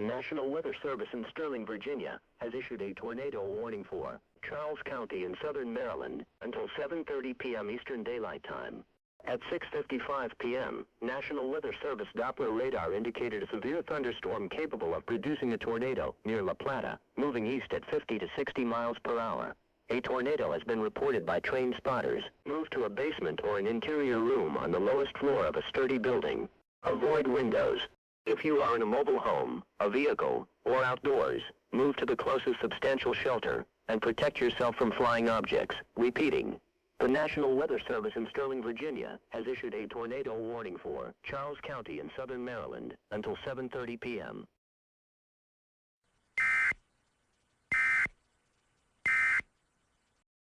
National Weather Service in Sterling, Virginia, has issued a tornado warning for Charles County in southern Maryland until 7:30 p.m. Eastern Daylight Time. At 6:55 p.m., National Weather Service Doppler radar indicated a severe thunderstorm capable of producing a tornado near La Plata, moving east at 50 to 60 miles per hour. A tornado has been reported by trained spotters. Move to a basement or an interior room on the lowest floor of a sturdy building. Avoid windows. If you are in a mobile home, a vehicle, or outdoors, move to the closest substantial shelter and protect yourself from flying objects. Repeating. The National Weather Service in Sterling, Virginia, has issued a tornado warning for Charles County in southern Maryland until 7:30 p.m.